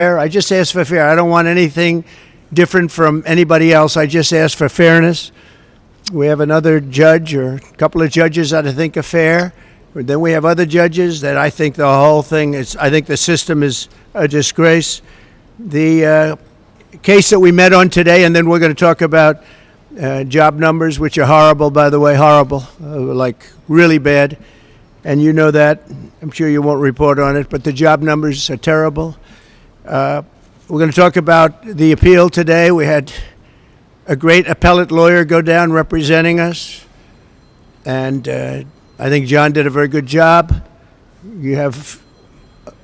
I just ask for fair. I don't want anything different from anybody else. I just ask for fairness. We have another judge or a couple of judges that I think are fair. Then we have other judges that I think the whole thing is, I think the system is a disgrace. The case that we met on today, and then we're going to talk about job numbers, which are horrible, by the way, horrible, like really bad. And you know that. I'm sure you won't report on it, but the job numbers are terrible. We're going to talk about the appeal today. We had a great appellate lawyer go down representing us, and I think John did a very good job. You have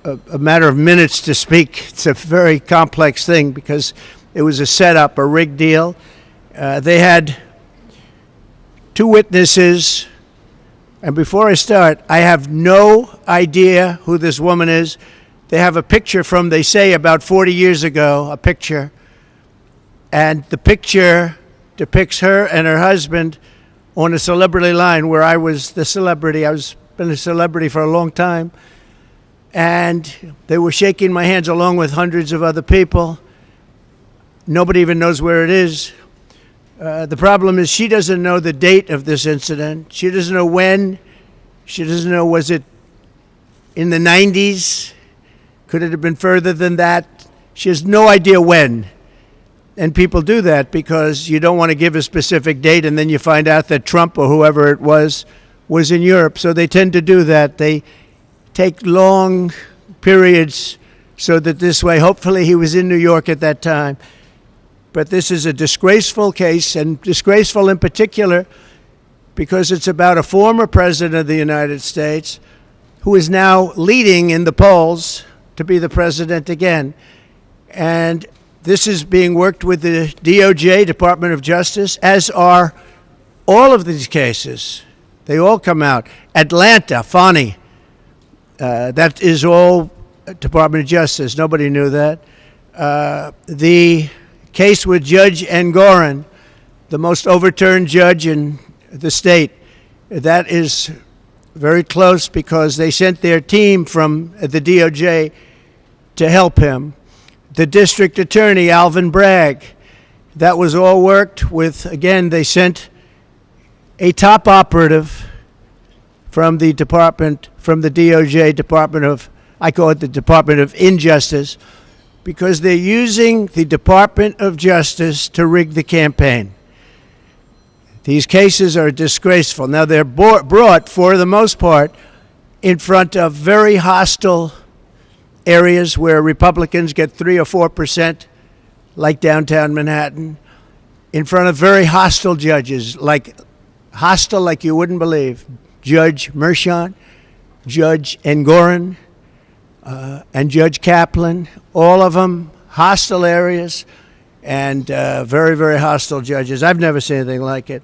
a matter of minutes to speak. It's a very complex thing because it was a setup, a rigged deal. They had two witnesses, and before I start, I have no idea who this woman is. They have a picture from, they say, about 40 years ago, a picture. And the picture depicts her and her husband on a celebrity line where I was the celebrity. I've been a celebrity for a long time. And they were shaking my hands along with hundreds of other people. Nobody even knows where it is. The problem is she doesn't know the date of this incident. She doesn't know when. She doesn't know, was it in the 90s? Could it have been further than that? She has no idea when. And people do that because you don't want to give a specific date and then you find out that Trump or whoever it was in Europe. So they tend to do that. They take long periods so that this way, hopefully he was in New York at that time. But this is a disgraceful case, and disgraceful in particular because it's about a former president of the United States who is now leading in the polls to be the president again. And this is being worked with the DOJ, Department of Justice, as are all of these cases. They all come out. Atlanta, Fani, that is all Department of Justice. Nobody knew that. The case with Judge Engoron, the most overturned judge in the state, that is very close because they sent their team from the DOJ to help him. The district attorney, Alvin Bragg, that was all worked with. Again, they sent a top operative from the department, from the DOJ Department of, I call it the Department of Injustice, because they're using the Department of Justice to rig the campaign. These cases are disgraceful. Now, they're brought, for the most part, in front of very hostile areas where Republicans get 3 or 4%, like downtown Manhattan, in front of very hostile judges, like hostile like you wouldn't believe. Judge Mershon, Judge Engoron, and Judge Kaplan, all of them hostile areas and very, very hostile judges. I've never seen anything like it.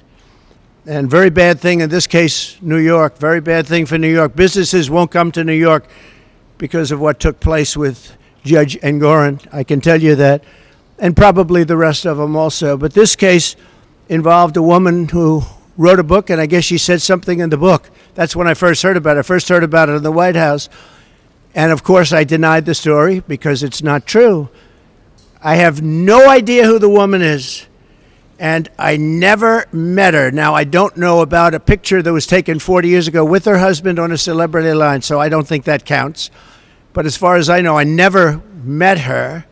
And very bad thing in this case, New York, very bad thing for New York. Businesses won't come to New York because of what took place with Judge Engoron. I can tell you that, and probably the rest of them also. But this case involved a woman who wrote a book, and I guess she said something in the book. That's when I first heard about it. I first heard about it in the White House. And, of course, I denied the story because it's not true. I have no idea who the woman is, and I never met her. Now, I don't know about a picture that was taken 40 years ago with her husband on a celebrity line, so I don't think that counts. But as far as I know, I never met her.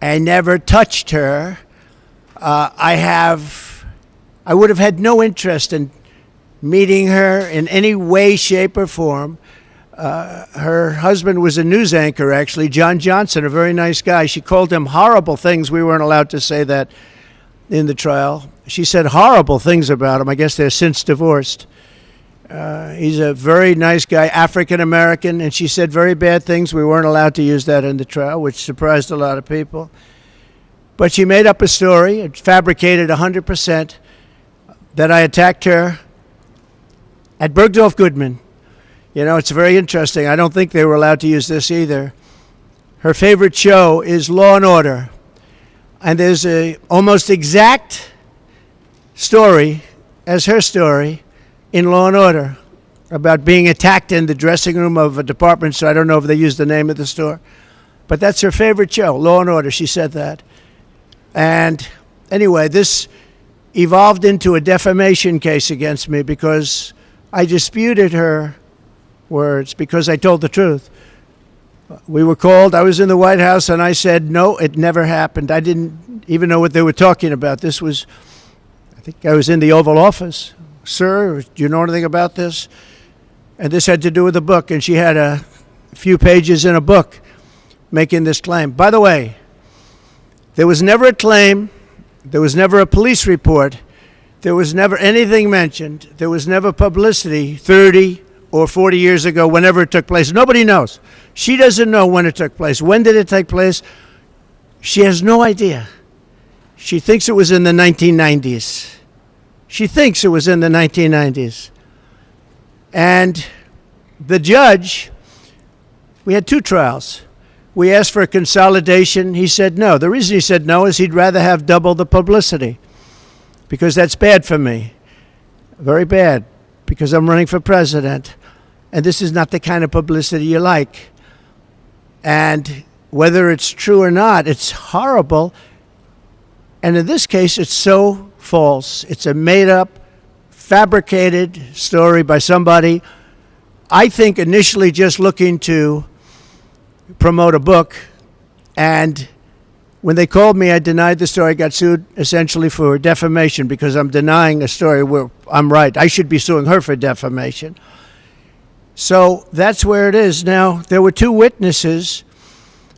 I never touched her. I would have had no interest in meeting her in any way, shape, or form. Her husband was a news anchor, actually, John Johnson, a very nice guy. She called him horrible things. We weren't allowed to say that in the trial. She said horrible things about him. I guess they're since divorced. He's a very nice guy, African-American, and she said very bad things. We weren't allowed to use that in the trial, which surprised a lot of people. But she made up a story, it fabricated 100%, that I attacked her at Bergdorf Goodman. You know, it's very interesting. I don't think they were allowed to use this either. Her favorite show is Law and Order. And there's a almost exact story as her story in Law and Order about being attacked in the dressing room of a department store. I don't know if they used the name of the store. But that's her favorite show, Law and Order. She said that. And anyway, this evolved into a defamation case against me because I disputed her words because I told the truth. We were called. I was in the White House, and I said, no, it never happened. I didn't even know what they were talking about. This was, I think I was in the Oval Office. Sir, do you know anything about this? And this had to do with a book, and she had a few pages in a book making this claim. By the way, there was never a claim. There was never a police report. There was never anything mentioned. There was never publicity 30 or 40 years ago, whenever it took place. Nobody knows. She doesn't know when it took place. When did it take place? She has no idea. She thinks it was in the 1990s. She thinks it was in the 1990s. And the judge, we had two trials. We asked for a consolidation. He said no. The reason he said no is he'd rather have double the publicity because that's bad for me. Very bad, because I'm running for president. And this is not the kind of publicity you like. And whether it's true or not, it's horrible. And in this case, it's so false. It's a made-up, fabricated story by somebody, I think initially just looking to promote a book. And when they called me, I denied the story. I got sued essentially for defamation because I'm denying a story where I'm right. I should be suing her for defamation. So that's where it is. Now, there were two witnesses.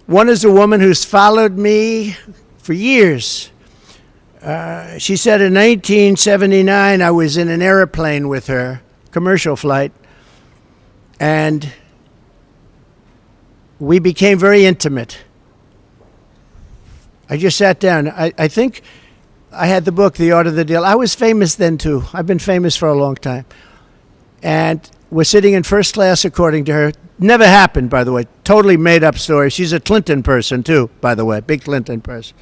One is a woman who's followed me for years. She said in 1979, I was in an airplane with her, commercial flight, and we became very intimate. I just sat down. I think I had the book, The Art of the Deal. I was famous then, too. I've been famous for a long time. And we're sitting in first class, according to her. Never happened, by the way. Totally made up story. She's a Clinton person, too, by the way. Big Clinton person.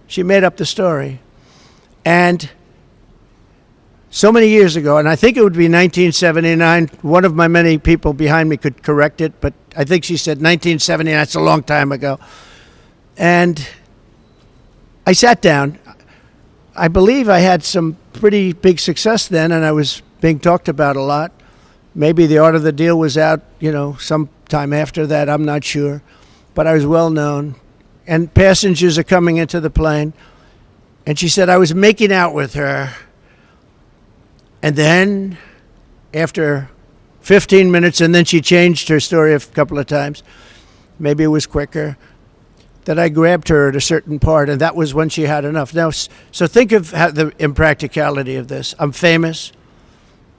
She made up the story. And so many years ago, and I think it would be 1979, one of my many people behind me could correct it, but I think she said 1979, that's a long time ago. And I sat down. I believe I had some pretty big success then, and I was being talked about a lot. Maybe The Art of the Deal was out, sometime after that, I'm not sure. But I was well known. And passengers are coming into the plane. And she said, I was making out with her. And then, after 15 minutes, and then she changed her story a couple of times, maybe it was quicker, that I grabbed her at a certain part, and that was when she had enough. Now, so think of the impracticality of this. I'm famous.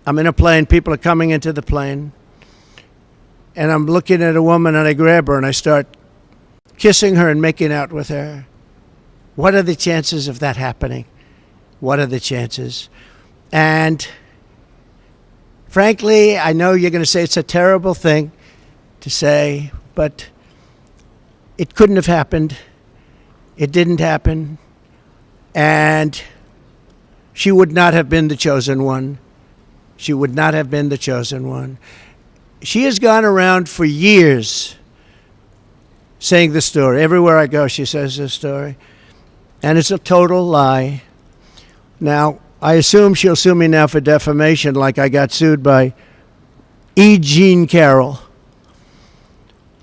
I'm in a plane. People are coming into the plane. And I'm looking at a woman, and I grab her, and I start kissing her and making out with her. What are the chances of that happening? What are the chances? And frankly, I know you're going to say it's a terrible thing to say, but it couldn't have happened. It didn't happen. And she would not have been the chosen one. She would not have been the chosen one. She has gone around for years saying the story. Everywhere I go, she says this story. And it's a total lie. Now, I assume she'll sue me now for defamation like I got sued by E. Jean Carroll,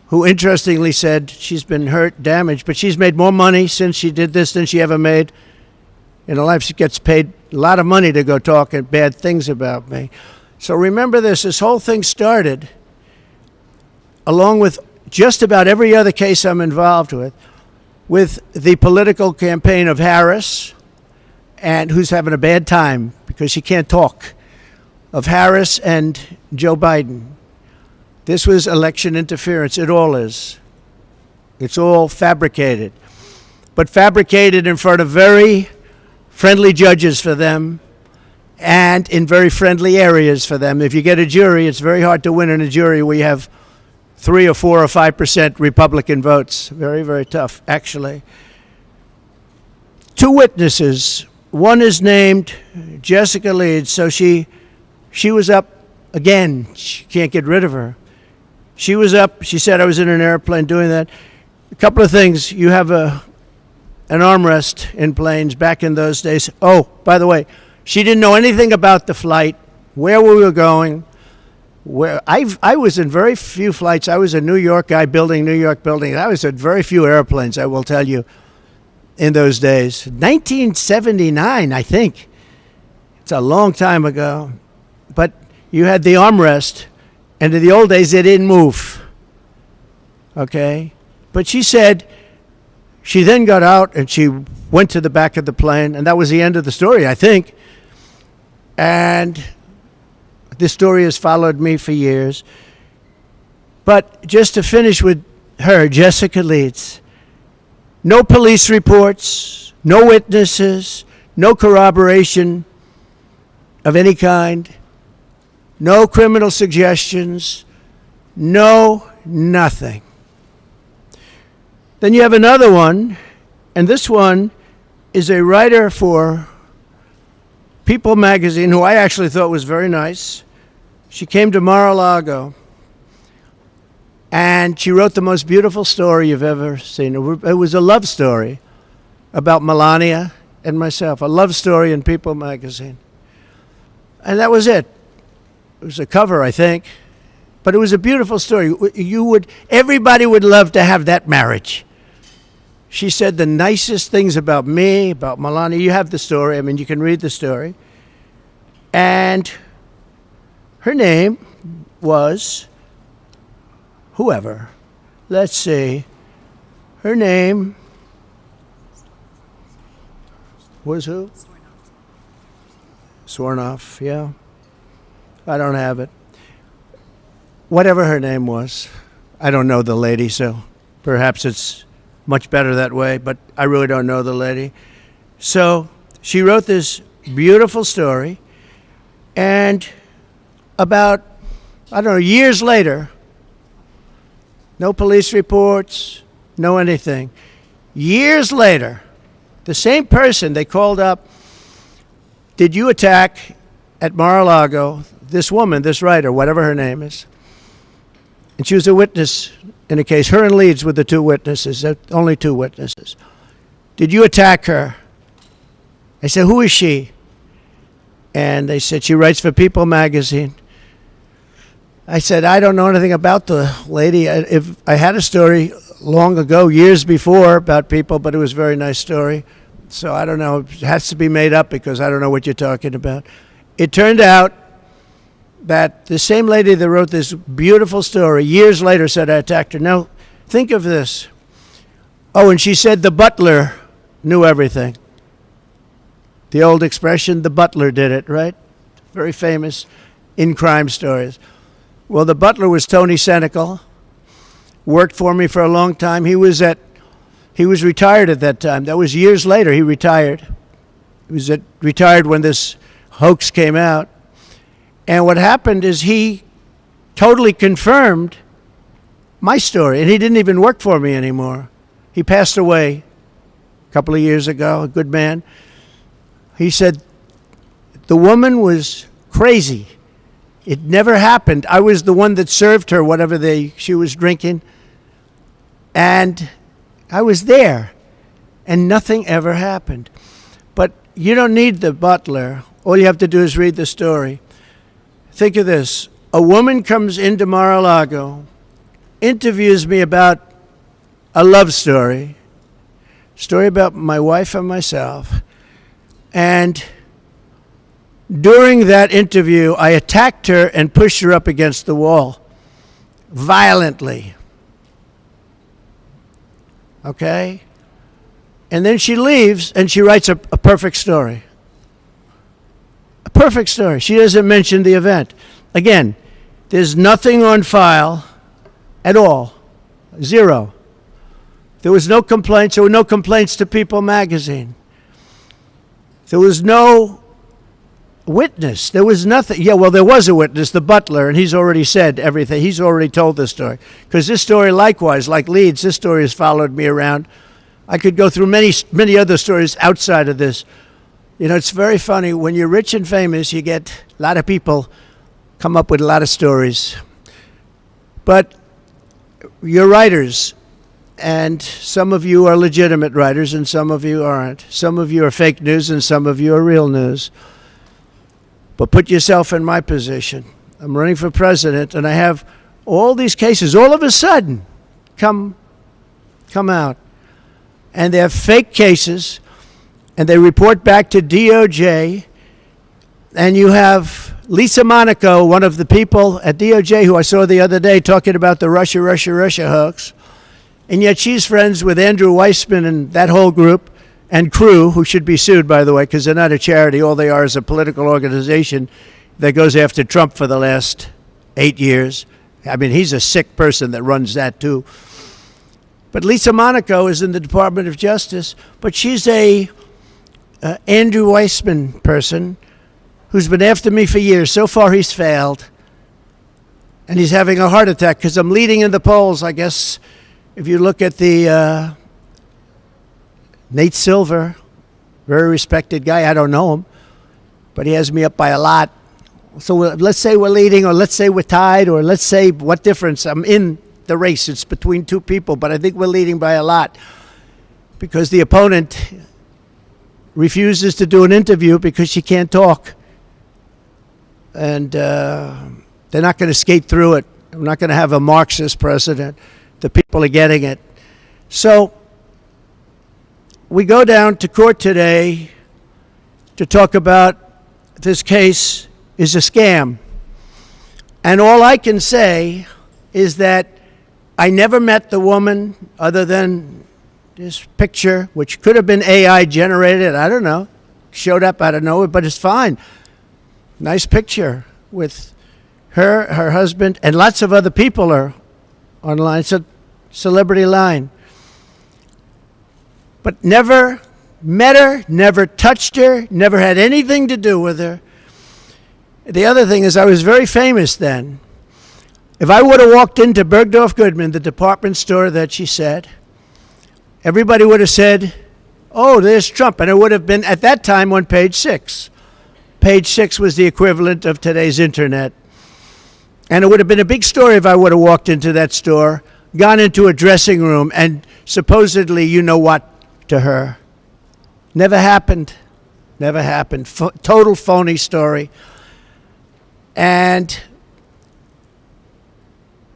who interestingly said she's been hurt, damaged, but she's made more money since she did this than she ever made in her life. She gets paid a lot of money to go talk bad things about me. So remember this whole thing started, along with just about every other case I'm involved with the political campaign of Harris, and who's having a bad time because she can't talk, of Harris and Joe Biden. This was election interference. It all is. It's all fabricated. But fabricated in front of very friendly judges for them and in very friendly areas for them. If you get a jury, it's very hard to win in a jury where you have 3 or 4 or 5% Republican votes. Very, very tough, actually. Two witnesses. One is named Jessica Leeds. So she was up again. She can't get rid of her. She was up. She said I was in an airplane doing that. A couple of things. You have an armrest in planes back in those days. Oh, by the way, she didn't know anything about the flight, where we were going. Where I was in very few flights. I was a New York guy building New York buildings. I was in very few airplanes, I will tell you, in those days. 1979, I think. It's a long time ago. But you had the armrest, and in the old days, they didn't move. Okay? But she said she then got out and she went to the back of the plane, and that was the end of the story, I think. And this story has followed me for years. But just to finish with her, Jessica Leeds, no police reports, no witnesses, no corroboration of any kind, no criminal suggestions, no nothing. Then you have another one, and this one is a writer for People magazine, who I actually thought was very nice. She came to Mar-a-Lago, and she wrote the most beautiful story you've ever seen. It was a love story about Melania and myself, a love story in People magazine. And that was it. It was a cover, I think, but it was a beautiful story. Everybody would love to have that marriage. She said the nicest things about me, about Melania. You have the story. I mean, you can read the story. And her name was whoever. Let's see. Her name was who? Swornoff, yeah. I don't have it. Whatever her name was. I don't know the lady, so perhaps it's much better that way, but I really don't know the lady. So she wrote this beautiful story, and about, I don't know, years later, no police reports, no anything. Years later, the same person they called up, did you attack at Mar-a-Lago this woman, this writer, whatever her name is? And she was a witness in a case. Her and Leeds were the two witnesses, only two witnesses. Did you attack her? I said, who is she? And they said, she writes for People magazine. I said, I don't know anything about the lady. If I had a story long ago, years before, about People, but it was a very nice story. So I don't know. It has to be made up because I don't know what you're talking about. It turned out that the same lady that wrote this beautiful story years later said I attacked her. Now, think of this. Oh, and she said the butler knew everything. The old expression, the butler did it, right? Very famous in crime stories. Well, the butler was Tony Senecal, worked for me for a long time. He was retired at that time. That was years later he retired. He was retired when this hoax came out. And what happened is he totally confirmed my story, and he didn't even work for me anymore. He passed away a couple of years ago, a good man. He said, the woman was crazy. It never happened. I was the one that served her whatever she was drinking, and I was there, and nothing ever happened. But you don't need the butler. All you have to do is read the story. Think of this. A woman comes into Mar-a-Lago, interviews me about a love story about my wife and myself. And during that interview, I attacked her and pushed her up against the wall violently. Okay? And then she leaves and she writes a perfect story. A perfect story. She doesn't mention the event. Again, there's nothing on file at all. Zero. There was no complaints. There were no complaints to People magazine. There was no witness. There was nothing. Yeah, well, there was a witness, the butler, and he's already said everything. He's already told this story. Because this story, likewise, like Leeds, this story has followed me around. I could go through many other stories outside of this. You know, it's very funny. When you're rich and famous, you get a lot of people come up with a lot of stories. But you're writers, And some of you are legitimate writers and some of you aren't. Some of you are fake news and some of you are real news. But put yourself in my position. I'm running for president and I have all these cases all of a sudden come out. And they're fake cases and they report back to DOJ. And you have Lisa Monaco, one of the people at DOJ who I saw the other day talking about the Russia hoax. And yet she's friends with Andrew Weissman and that whole group and crew, who should be sued, by the way, because they're not a charity. All they are is a political organization that goes after Trump for the last 8 years. I mean, he's a sick person that runs that, too. But Lisa Monaco is in the Department of Justice, but she's a Andrew Weissman person who's been after me for years. So far, he's failed. And he's having a heart attack because I'm leading in the polls, I guess. If you look at the Nate Silver, very respected guy. I don't know him, but he has me up by a lot. So let's say we're leading, or let's say we're tied, or let's say what difference. I'm in the race. It's between two people, but I think we're leading by a lot because the opponent refuses to do an interview because she can't talk. And they're not going to skate through it. I'm not going to have a Marxist president. The people are getting it. So we go down to court today to talk about this case is a scam. And all I can say is that I never met the woman other than this picture, which could have been AI generated. I don't know. Showed up out of nowhere, but it's fine. Nice picture with her husband, and lots of other people are online. It's a celebrity line. But never met her, never touched her, never had anything to do with her. The other thing is I was very famous then. If I would have walked into Bergdorf Goodman, the department store that she said, everybody would have said, oh, there's Trump. And it would have been, at that time, on page 6. Page 6 was the equivalent of today's internet. And it would have been a big story if I would have walked into that store, gone into a dressing room, and supposedly you know what to her. Never happened. Never happened. Total phony story. And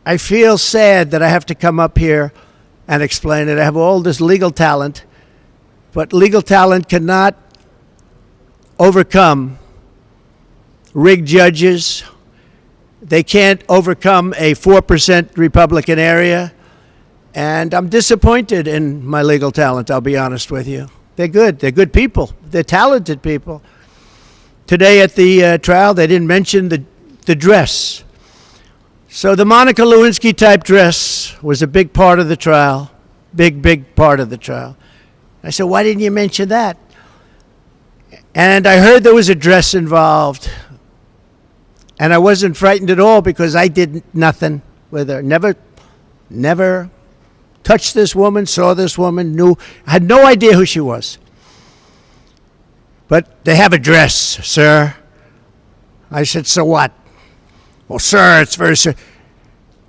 I feel sad that I have to come up here and explain it. I have all this legal talent, but legal talent cannot overcome rigged judges. They can't overcome a 4% Republican area. And I'm disappointed in my legal talent, I'll be honest with you. They're good. They're good people. They're talented people. Today at the trial, they didn't mention the dress. So the Monica Lewinsky type dress was a big part of the trial. Big part of the trial. I said, why didn't you mention that? And I heard there was a dress involved. And I wasn't frightened at all because I did nothing with her. Never touched this woman, saw this woman, I had no idea who she was. But they have a dress, sir. I said, so what? Well, sir, it's very...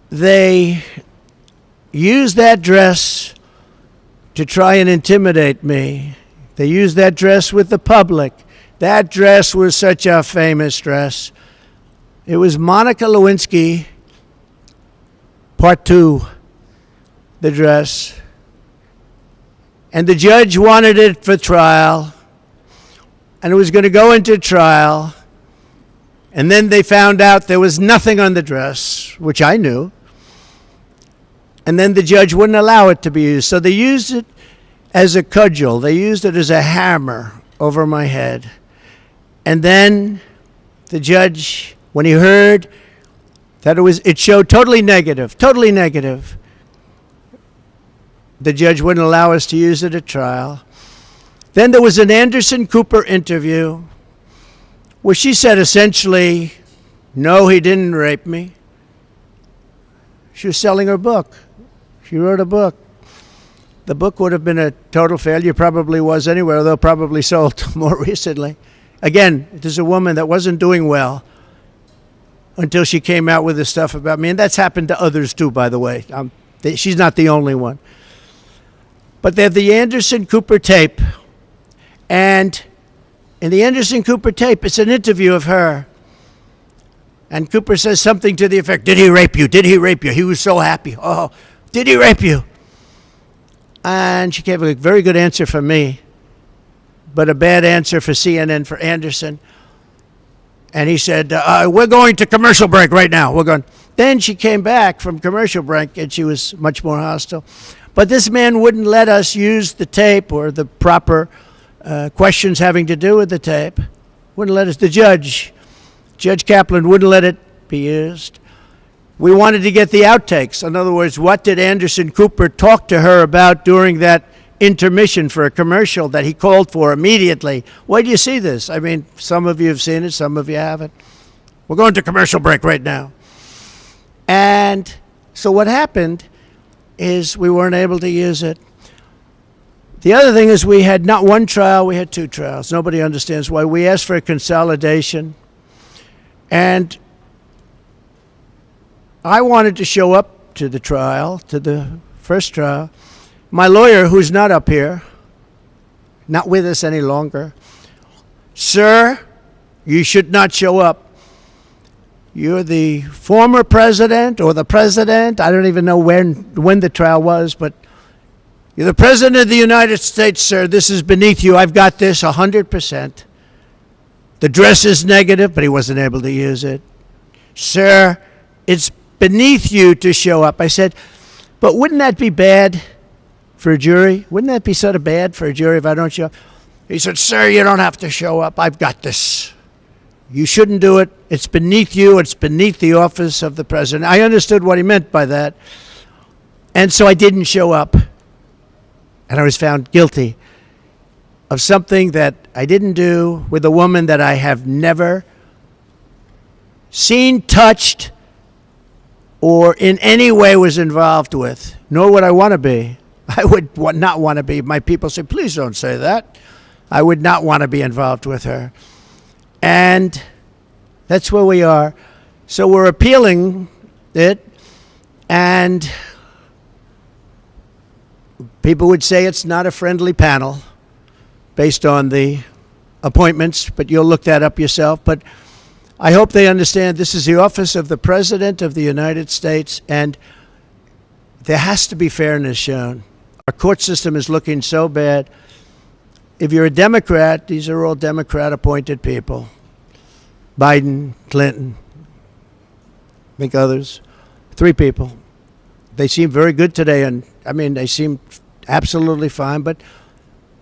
They used that dress to try and intimidate me. They used that dress with the public. That dress was such a famous dress. It was Monica Lewinsky, part 2, the dress. And the judge wanted it for trial. And it was going to go into trial. And then they found out there was nothing on the dress, which I knew. And then the judge wouldn't allow it to be used. So they used it as a cudgel. They used it as a hammer over my head. And then the judge, when he heard that it showed totally negative, the judge wouldn't allow us to use it at trial. Then there was an Anderson Cooper interview where she said essentially, no, he didn't rape me. She was selling her book. She wrote a book. The book would have been a total failure, probably was anyway, although probably sold more recently. Again, this is a woman that wasn't doing well until she came out with this stuff about me. And that's happened to others too, by the way. She's not the only one. But they have the Anderson Cooper tape. And in the Anderson Cooper tape, it's an interview of her. And Cooper says something to the effect, "Did he rape you? Did he rape you?" He was so happy. "Oh, did he rape you?" And she gave a very good answer for me, but a bad answer for CNN, for Anderson. And he said, "We're going to commercial break right now. We're going." Then she came back from commercial break, and she was much more hostile. But this man wouldn't let us use the tape or the proper questions having to do with the tape. Wouldn't let us. The Judge Kaplan, wouldn't let it be used. We wanted to get the outtakes. In other words, what did Anderson Cooper talk to her about during that intermission for a commercial that he called for immediately? Where do you see this? I mean, some of you have seen it, some of you haven't. We're going to commercial break right now. And so what happened is we weren't able to use it. The other thing is we had not one trial, we had two trials. Nobody understands why. We asked for a consolidation. And I wanted to show up to the trial, to the first trial. My lawyer, who's not up here, not with us any longer, "Sir, you should not show up. You're the former president or the president. I don't even know when the trial was, but you're the president of the United States, sir. This is beneath you. I've got this 100%. The dress is negative," but he wasn't able to use it. "Sir, it's beneath you to show up." I said, "But wouldn't that be bad for a jury? Wouldn't that be sort of bad for a jury if I don't show up?" He said, "Sir, you don't have to show up. I've got this. You shouldn't do it. It's beneath you. It's beneath the office of the president." I understood what he meant by that. And so I didn't show up. And I was found guilty of something that I didn't do with a woman that I have never seen, touched, or in any way was involved with, nor would I want to be. I would not want to be. My people say, "Please don't say that." I would not want to be involved with her. And that's where we are. So we're appealing it, and people would say it's not a friendly panel based on the appointments, but you'll look that up yourself. But I hope they understand this is the office of the President of the United States, and there has to be fairness shown. Our court system is looking so bad. If you're a Democrat, these are all Democrat-appointed people. Biden, Clinton, I think others. 3 people. They seem very good today, and I mean, they seem absolutely fine, but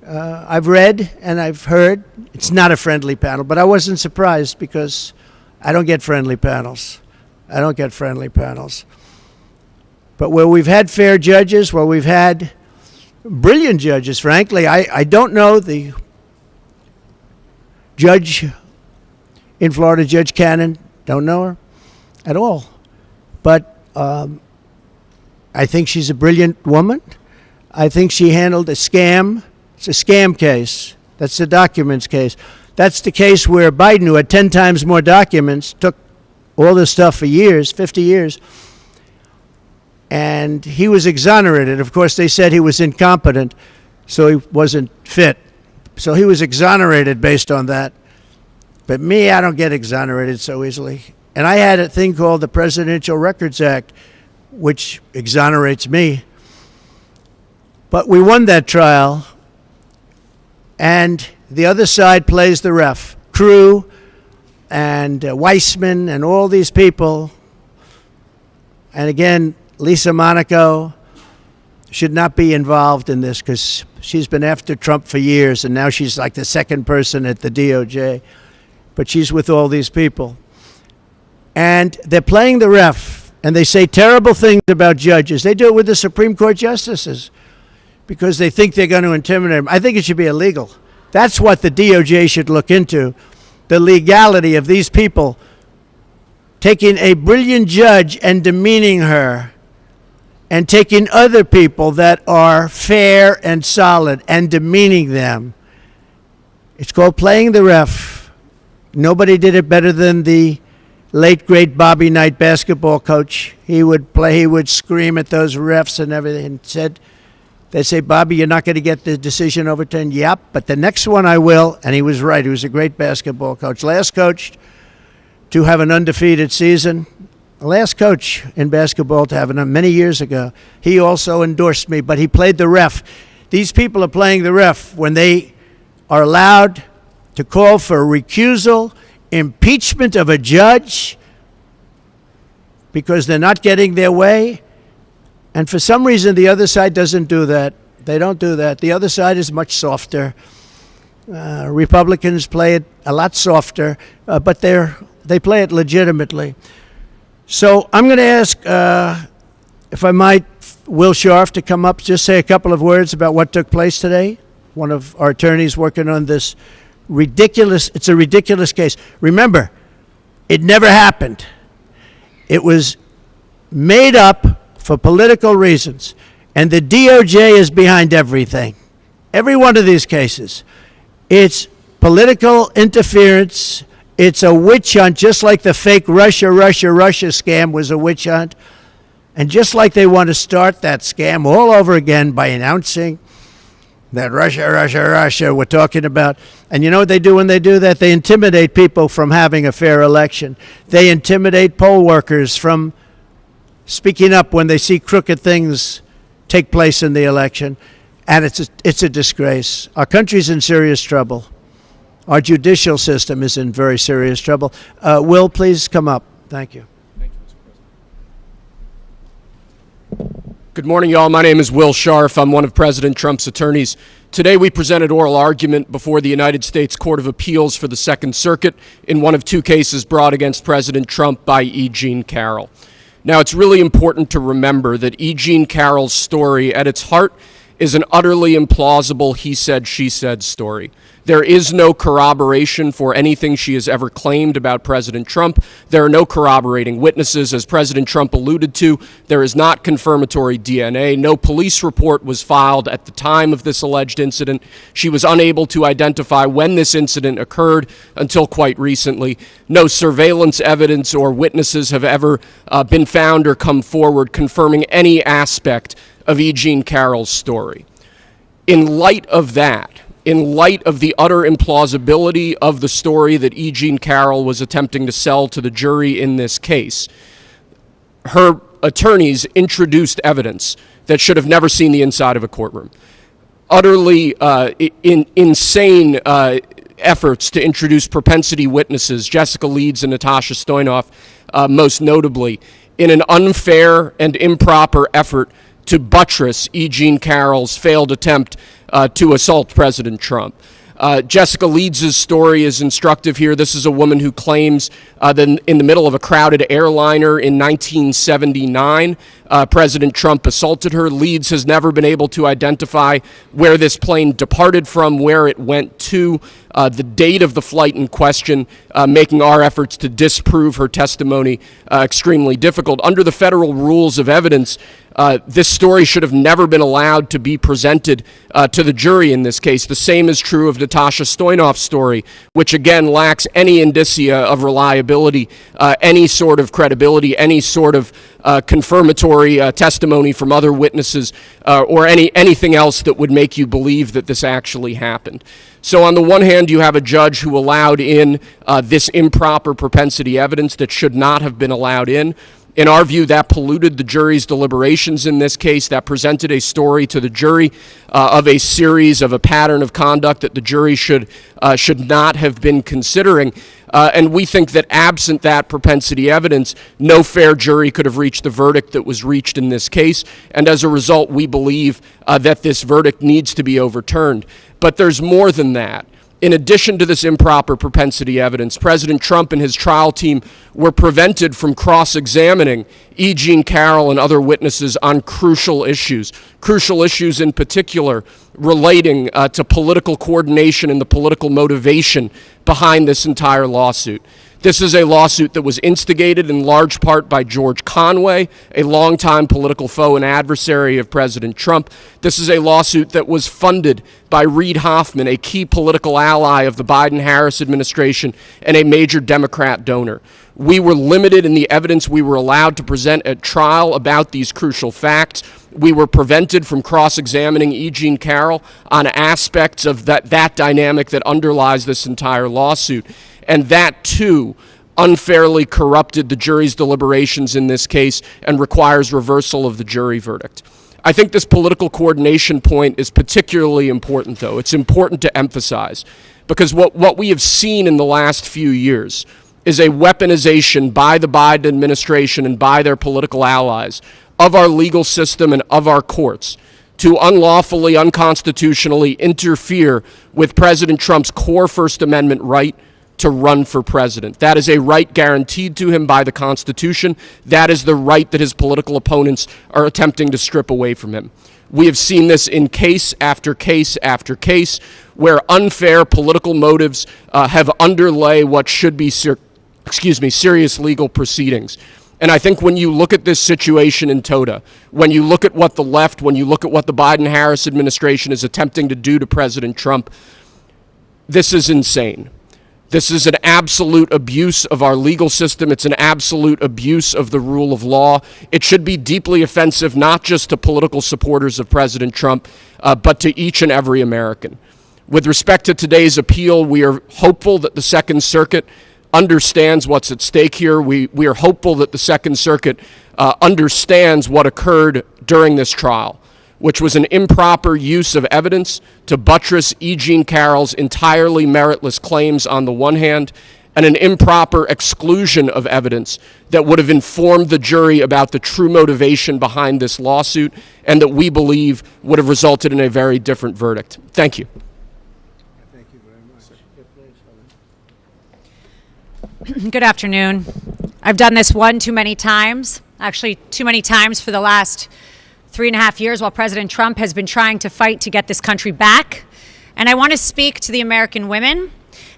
I've read and I've heard it's not a friendly panel, but I wasn't surprised because I don't get friendly panels. I don't get friendly panels. But where we've had fair judges, where we've had brilliant judges, frankly, I don't know the judge in Florida, Judge Cannon, don't know her at all. But I think she's a brilliant woman. I think she handled a scam. It's a scam case. That's the documents case. That's the case where Biden, who had 10 times more documents, took all this stuff for years, 50 years, and he was exonerated. Of course, they said he was incompetent, so he wasn't fit. So he was exonerated based on that. But me, I don't get exonerated so easily. And I had a thing called the Presidential Records Act, which exonerates me. But we won that trial, and the other side plays the ref. Crew and Weissman and all these people. And again, Lisa Monaco should not be involved in this because she's been after Trump for years, and now she's like the second person at the DOJ. But she's with all these people. And they're playing the ref, and they say terrible things about judges. They do it with the Supreme Court justices because they think they're going to intimidate them. I think it should be illegal. That's what the DOJ should look into, the legality of these people taking a brilliant judge and demeaning her, and taking other people that are fair and solid and demeaning them. It's called playing the ref. Nobody did it better than the late, great Bobby Knight basketball coach. He would scream at those refs and everything, and said They'd say, Bobby, you're not going to get the decision overturned. Yep, but the next one I will. And he was right. He was a great basketball coach. Last coach to have an undefeated season. Last coach in basketball to have it many years ago. He also endorsed me, but he played the ref. These people are playing the ref when they are allowed to call for recusal, impeachment of a judge because they're not getting their way. And for some reason, the other side doesn't do that. They don't do that. The other side is much softer. Republicans play it a lot softer, but they play it legitimately. So I'm going to ask, if I might, Will Scharf to come up, just say a couple of words about what took place today. One of our attorneys working on this it's a ridiculous case. Remember, it never happened. It was made up for political reasons. And the DOJ is behind everything. Every one of these cases. It's political interference. It's a witch hunt, just like the fake Russia scam was a witch hunt. And just like they want to start that scam all over again by announcing that Russia we're talking about. And you know what they do when they do that? They intimidate people from having a fair election. They intimidate poll workers from speaking up when they see crooked things take place in the election. And it's a disgrace. Our country's in serious trouble. Our judicial system is in very serious trouble. Will, please come up. Thank you. Thank you, Mr. President. Good morning, y'all. My name is Will Scharf. I'm one of President Trump's attorneys. Today we presented oral argument before the United States Court of Appeals for the Second Circuit in one of two cases brought against President Trump by E. Jean Carroll. Now, it's really important to remember that E. Jean Carroll's story at its heart is an utterly implausible he said, she said story. There is no corroboration for anything she has ever claimed about President Trump. There are no corroborating witnesses. As President Trump alluded to, there is not confirmatory DNA. No police report was filed at the time of this alleged incident. She was unable to identify when this incident occurred until quite recently. No surveillance evidence or witnesses have ever been found or come forward confirming any aspect of E. Jean Carroll's story. In light of that, in light of the utter implausibility of the story that E. Jean Carroll was attempting to sell to the jury in this case, her attorneys introduced evidence that should have never seen the inside of a courtroom. Utterly insane efforts to introduce propensity witnesses, Jessica Leeds and Natasha Stoynoff, most notably, in an unfair and improper effort to buttress E. Jean Carroll's failed attempt to assault President Trump. Jessica Leeds' story is instructive here. This is a woman who claims that in the middle of a crowded airliner in 1979, President Trump assaulted her. Leeds has never been able to identify where this plane departed from, where it went to, the date of the flight in question, making our efforts to disprove her testimony extremely difficult. Under the federal rules of evidence, this story should have never been allowed to be presented to the jury in this case. The same is true of Natasha Stoynoff's story, which again lacks any indicia of reliability, any sort of credibility, any sort of confirmatory testimony from other witnesses, or anything else that would make you believe that this actually happened. So on the one hand, you have a judge who allowed in this improper propensity evidence that should not have been allowed in. In our view, that polluted the jury's deliberations in this case. That presented a story to the jury of a series of a pattern of conduct that the jury should not have been considering. And we think that absent that propensity evidence, no fair jury could have reached the verdict that was reached in this case. And as a result, we believe that this verdict needs to be overturned. But there's more than that. In addition to this improper propensity evidence, President Trump and his trial team were prevented from cross-examining E. Jean Carroll and other witnesses on crucial issues in particular relating to political coordination and the political motivation behind this entire lawsuit. This is a lawsuit that was instigated in large part by George Conway, a longtime political foe and adversary of President Trump. This is a lawsuit that was funded by Reid Hoffman, a key political ally of the Biden-Harris administration and a major Democrat donor. We were limited in the evidence we were allowed to present at trial about these crucial facts. We were prevented from cross-examining E. Jean Carroll on aspects of that dynamic that underlies this entire lawsuit. And that, too, unfairly corrupted the jury's deliberations in this case and requires reversal of the jury verdict. I think this political coordination point is particularly important, though. It's important to emphasize, because what we have seen in the last few years is a weaponization by the Biden administration and by their political allies of our legal system and of our courts to unlawfully, unconstitutionally interfere with President Trump's core First Amendment right to run for president. That is a right guaranteed to him by the Constitution. That is the right that his political opponents are attempting to strip away from him. We have seen this in case after case after case where unfair political motives have underlay what should be serious legal proceedings. And I think when you look at this situation in toto, when you look at what the left, when you look at what the Biden-Harris administration is attempting to do to President Trump, this is insane. This is an absolute abuse of our legal system. It's an absolute abuse of the rule of law. It should be deeply offensive, not just to political supporters of President Trump, but to each and every American. With respect to today's appeal, we are hopeful that the Second Circuit understands what's at stake here. We are hopeful that the Second Circuit understands what occurred during this trial, which was an improper use of evidence to buttress E. Jean Carroll's entirely meritless claims on the one hand, and an improper exclusion of evidence that would have informed the jury about the true motivation behind this lawsuit and that we believe would have resulted in a very different verdict. Thank you. Thank you very much. Good afternoon. I've done this one too many times, actually too many times for the last 3.5 years while President Trump has been trying to fight to get this country back. And I want to speak to the American women,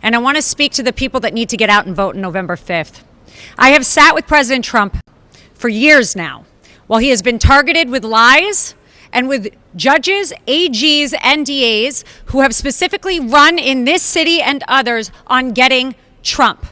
and I want to speak to the people that need to get out and vote on November 5th. I have sat with President Trump for years now, while he has been targeted with lies and with judges, AGs, and DAs who have specifically run in this city and others on getting Trump.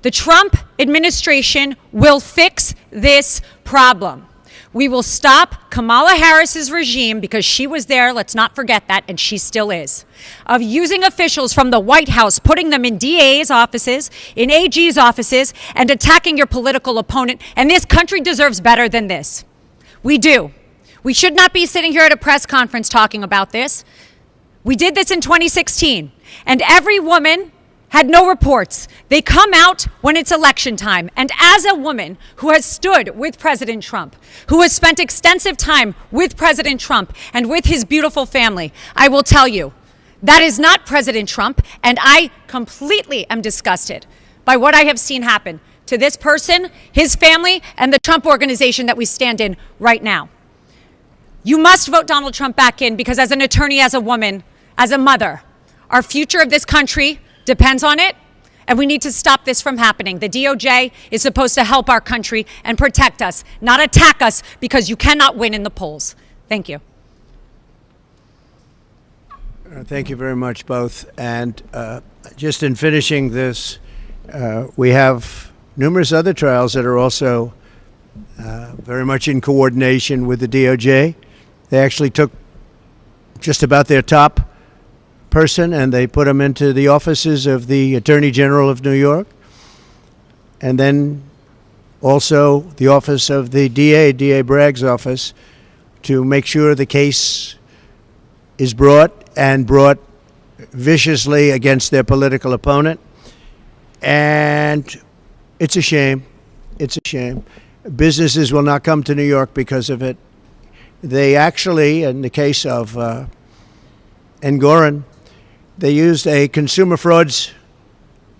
The Trump administration will fix this problem. We will stop Kamala Harris's regime, because she was there, let's not forget that, and she still is, of using officials from the White House, putting them in DA's offices, in AG's offices, and attacking your political opponent. And this country deserves better than this. We do. We should not be sitting here at a press conference talking about this. We did this in 2016, and every woman had no reports. They come out when it's election time. And as a woman who has stood with President Trump, who has spent extensive time with President Trump and with his beautiful family, I will tell you, that is not President Trump, and I completely am disgusted by what I have seen happen to this person, his family, and the Trump organization that we stand in right now. You must vote Donald Trump back in, because as an attorney, as a woman, as a mother, our future of this country depends on it, and we need to stop this from happening. The DOJ is supposed to help our country and protect us, not attack us, because you cannot win in the polls. Thank you. Thank you very much, both. And just in finishing this, we have numerous other trials that are also very much in coordination with the DOJ. They actually took just about their top person and they put him into the offices of the Attorney General of New York, and then also the office of the DA Bragg's office, to make sure the case is brought viciously against their political opponent. And it's a shame. It's a shame. Businesses will not come to New York because of it. They actually, in the case of Engoron, they used a consumer frauds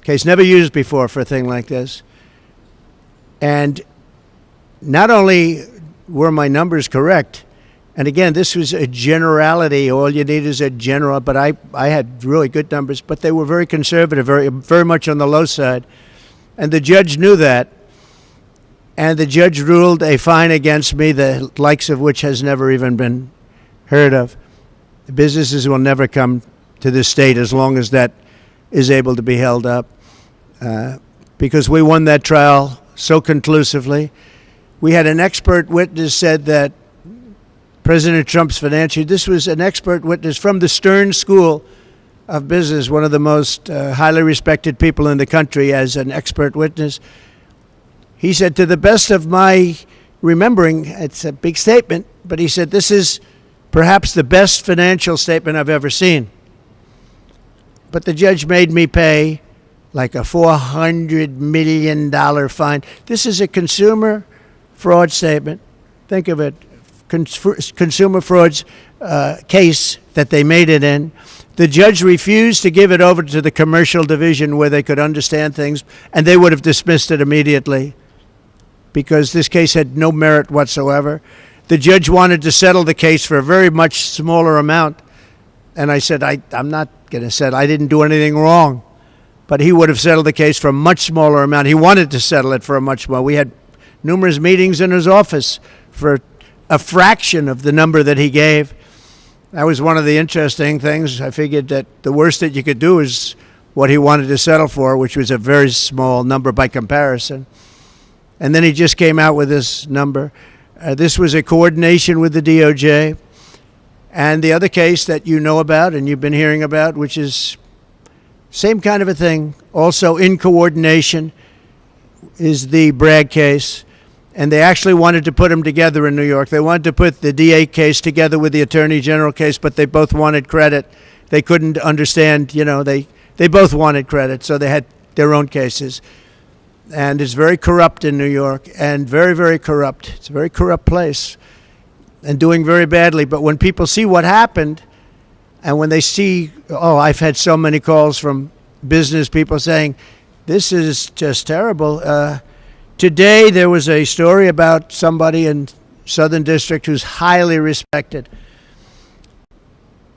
case, never used before for a thing like this. And not only were my numbers correct, and again, this was a generality, all you need is a general, but I had really good numbers, but they were very conservative, very much on the low side. And the judge knew that. And the judge ruled a fine against me, the likes of which has never even been heard of. Businesses will never come to this state as long as that is able to be held up. Because we won that trial so conclusively. We had an expert witness said that President Trump's this was an expert witness from the Stern School of Business, one of the most highly respected people in the country as an expert witness. He said, to the best of my remembering, it's a big statement, but he said, this is perhaps the best financial statement I've ever seen. But the judge made me pay like a $400 million fine. This is a consumer fraud statement. Think of it, consumer fraud's case that they made it in. The judge refused to give it over to the commercial division where they could understand things, and they would have dismissed it immediately because this case had no merit whatsoever. The judge wanted to settle the case for a very much smaller amount, and I said, I'm not going to settle. I didn't do anything wrong. But he would have settled the case for a much smaller amount. He wanted to settle it for a much more. We had numerous meetings in his office for a fraction of the number that he gave. That was one of the interesting things. I figured that the worst that you could do is what he wanted to settle for, which was a very small number by comparison. And then he just came out with this number. This was a coordination with the DOJ. And the other case that you know about and you've been hearing about, which is same kind of a thing, also in coordination, is the Bragg case. And they actually wanted to put them together in New York. They wanted to put the DA case together with the Attorney General case, but they both wanted credit. They couldn't understand, they both wanted credit, so they had their own cases. And it's very corrupt in New York, and very, very corrupt. It's a very corrupt place and doing very badly. But when people see what happened, and when they see, I've had so many calls from business people saying, this is just terrible. Today there was a story about somebody in Southern District who's highly respected,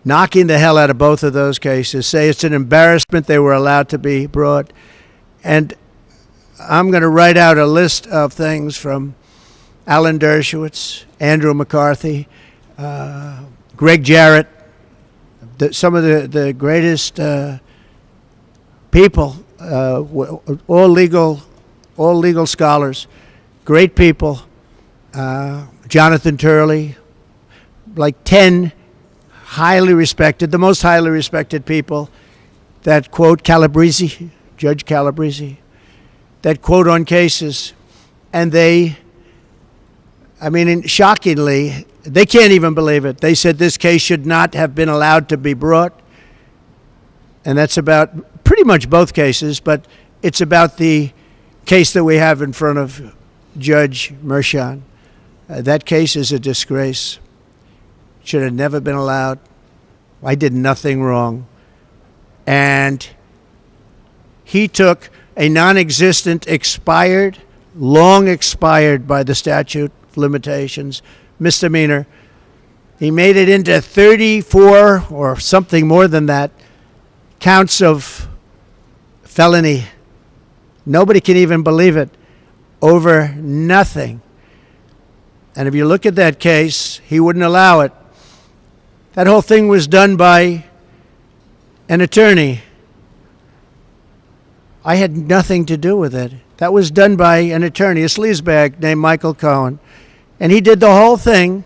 knocking the hell out of both of those cases, say it's an embarrassment they were allowed to be brought. And I'm going to write out a list of things from Alan Dershowitz, Andrew McCarthy, Greg Jarrett, some of the greatest people, all legal scholars, great people, Jonathan Turley, like 10 highly respected, the most highly respected people that quote Calabrese, Judge Calabrese, that quote on cases, and shockingly, they can't even believe it. They said this case should not have been allowed to be brought. And that's about pretty much both cases, but it's about the case that we have in front of Judge Mershon. That case is a disgrace. Should have never been allowed. I did nothing wrong. And he took a non-existent, long expired by the statute of limitations, misdemeanor. He made it into 34 or something more than that counts of felony. Nobody can even believe it. Over nothing. And if you look at that case, he wouldn't allow it. That whole thing was done by an attorney. I had nothing to do with it. That was done by an attorney, a sleazebag named Michael Cohen. And he did the whole thing,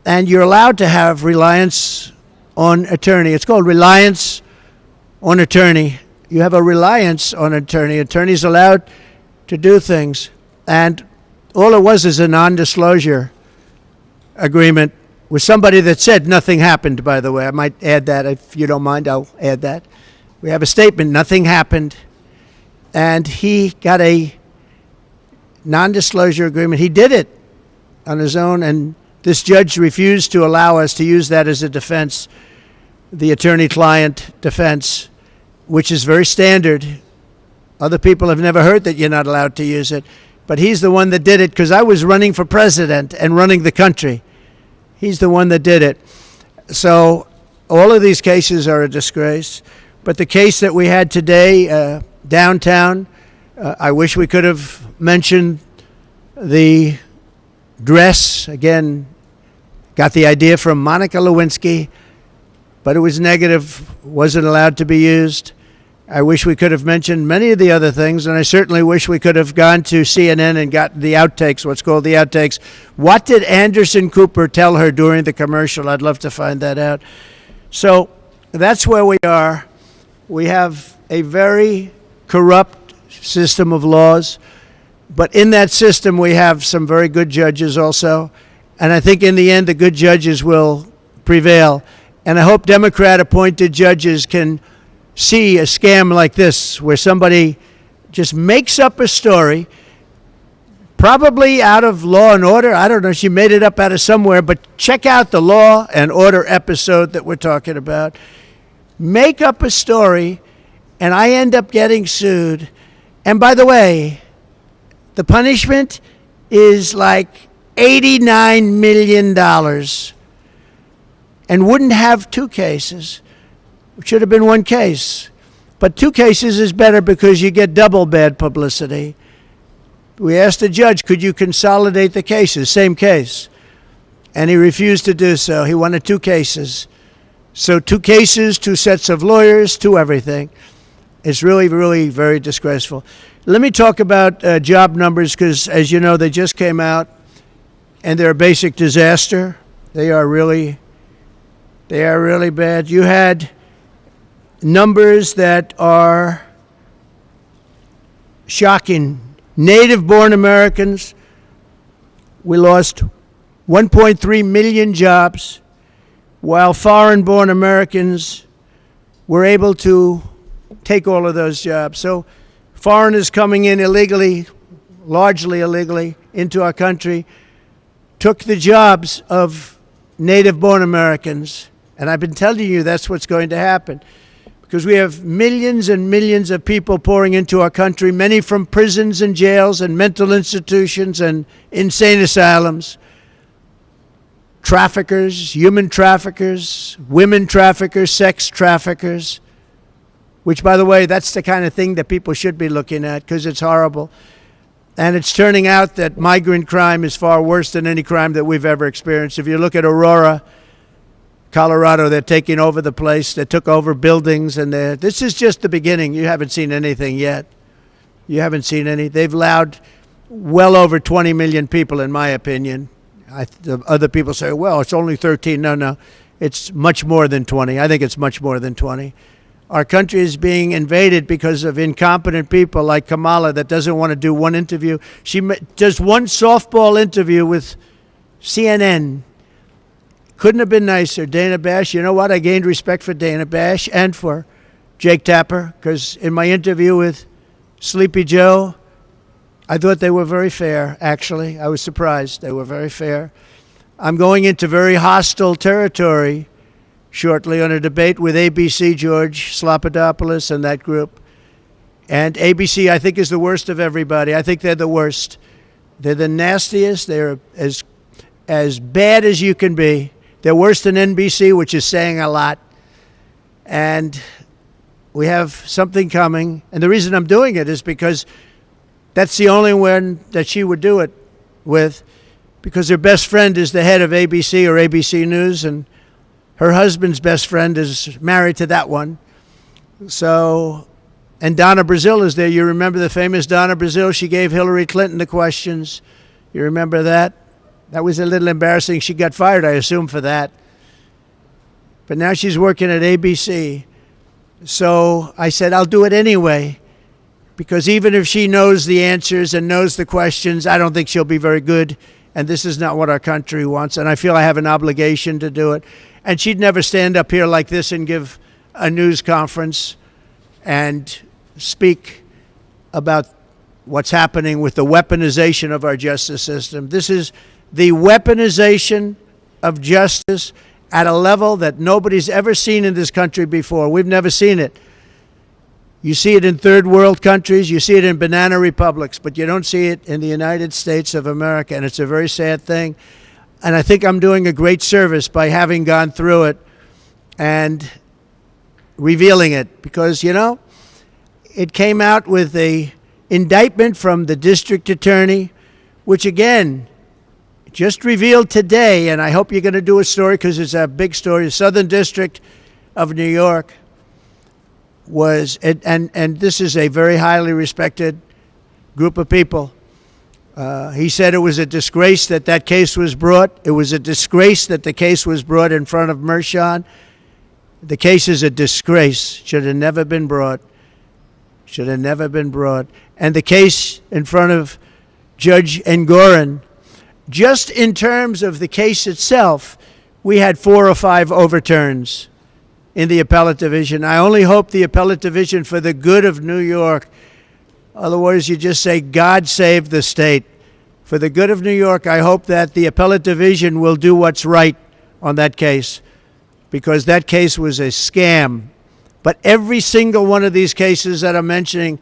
and you're allowed to have reliance on attorney. It's called reliance on attorney. You have a reliance on attorney. Attorney's allowed to do things. And all it was is a non-disclosure agreement with somebody that said nothing happened, by the way. I might add that. If you don't mind, I'll add that. We have a statement, nothing happened. And he got a non-disclosure agreement. He did it on his own, and this judge refused to allow us to use that as a defense, the attorney-client defense, which is very standard. Other people have never heard that you're not allowed to use it, but he's the one that did it because I was running for president and running the country. He's the one that did it. So all of these cases are a disgrace, but the case that we had today downtown I wish we could have mentioned the dress. Again, got the idea from Monica Lewinsky, but it was negative, wasn't allowed to be used. I wish we could have mentioned many of the other things, and I certainly wish we could have gone to CNN and got the outtakes, what's called the outtakes. What did Anderson Cooper tell her during the commercial? I'd love to find that out. So that's where we are. We have a very corrupt system of laws, but in that system we have some very good judges also, and I think in the end the good judges will prevail. And I hope Democrat-appointed judges can see a scam like this, where somebody just makes up a story, probably out of Law and Order. I don't know, she made it up out of somewhere, but check out the Law and Order episode that we're talking about. Make up a story, and I end up getting sued. And by the way, the punishment is like $89 million, and wouldn't have two cases. It should have been one case. But two cases is better because you get double bad publicity. We asked the judge, could you consolidate the cases, same case? And he refused to do so. He wanted two cases. So two cases, two sets of lawyers, two everything. It's really, really very disgraceful. Let me talk about job numbers, because as you know, they just came out, and they're a basic disaster. They are really bad. You had numbers that are shocking. Native-born Americans, we lost 1.3 million jobs, while foreign-born Americans were able to take all of those jobs. So foreigners coming in illegally, largely illegally, into our country, took the jobs of native-born Americans. And I've been telling you that's what's going to happen, because we have millions and millions of people pouring into our country, many from prisons and jails and mental institutions and insane asylums. Traffickers, human traffickers, women traffickers, sex traffickers, which, by the way, that's the kind of thing that people should be looking at, because it's horrible. And it's turning out that migrant crime is far worse than any crime that we've ever experienced. If you look at Aurora, Colorado, they're taking over the place. They took over buildings, and this is just the beginning. You haven't seen anything yet. You haven't seen any. They've allowed well over 20 million people, in my opinion. Other people say, well, it's only 13. No, it's much more than 20. I think it's much more than 20. Our country is being invaded because of incompetent people like Kamala that doesn't want to do one interview. She does one softball interview with CNN. Couldn't have been nicer. Dana Bash, you know what? I gained respect for Dana Bash and for Jake Tapper, because in my interview with Sleepy Joe, I thought they were very fair, actually. I was surprised. They were very fair. I'm going into very hostile territory shortly on a debate with ABC, George Slopadopoulos and that group. And ABC, I think, is the worst of everybody. I think they're the worst. They're the nastiest. They're as bad as you can be. They're worse than NBC, which is saying a lot. And we have something coming. And the reason I'm doing it is because that's the only one that she would do it with, because her best friend is the head of ABC or ABC News, and her husband's best friend is married to that one. So, and Donna Brazile is there. You remember the famous Donna Brazile? She gave Hillary Clinton the questions. You remember that? That was a little embarrassing. She got fired, I assume, for that. But now she's working at ABC. So I said, I'll do it anyway, because even if she knows the answers and knows the questions, I don't think she'll be very good. And this is not what our country wants. And I feel I have an obligation to do it. And she'd never stand up here like this and give a news conference and speak about what's happening with the weaponization of our justice system. This is the weaponization of justice at a level that nobody's ever seen in this country before. We've never seen it. You see it in third world countries, you see it in banana republics, but you don't see it in the United States of America, and it's a very sad thing. And I think I'm doing a great service by having gone through it and revealing it, because, you know, it came out with a indictment from the district attorney, which again, just revealed today, and I hope you're going to do a story because it's a big story. The Southern District of New York was, and this is a very highly respected group of people. He said it was a disgrace that that case was brought. It was a disgrace that the case was brought in front of Mershon. The case is a disgrace. Should have never been brought. Should have never been brought. And the case in front of Judge Engoron, just in terms of the case itself, we had 4 or 5 overturns in the appellate division. I only hope the appellate division, for the good of New York, otherwise you just say, God save the state. For the good of New York, I hope that the appellate division will do what's right on that case, because that case was a scam. But every single one of these cases that I'm mentioning,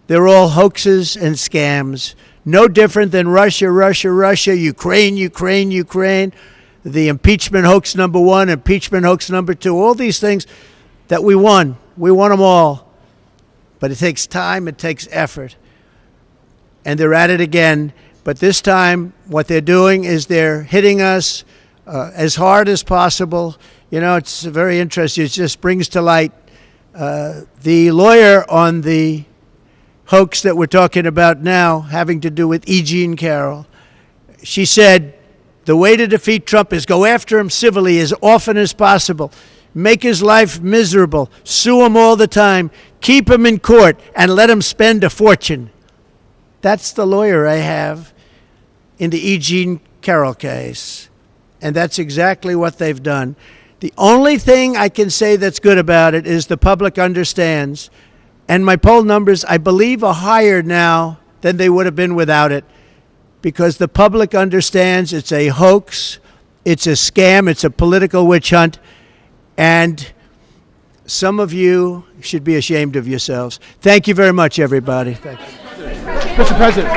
they're all hoaxes and scams. No different than Russia, Russia, Russia, Ukraine, Ukraine, Ukraine, the impeachment hoax number 1, impeachment hoax number 2, all these things that we won. We won them all. But it takes time, it takes effort. And they're at it again. But this time, what they're doing is they're hitting us as hard as possible. You know, it's very interesting. It just brings to light the lawyer on the hoax that we're talking about now, having to do with E. Jean Carroll. She said, the way to defeat Trump is go after him civilly as often as possible. Make his life miserable. Sue him all the time. Keep him in court and let him spend a fortune. That's the lawyer I have in the E. Jean Carroll case. And that's exactly what they've done. The only thing I can say that's good about it is the public understands. And my poll numbers, I believe, are higher now than they would have been without it, because the public understands it's a hoax, it's a scam, it's a political witch hunt, and some of you should be ashamed of yourselves. Thank you very much, everybody. Thank you. Mr. President.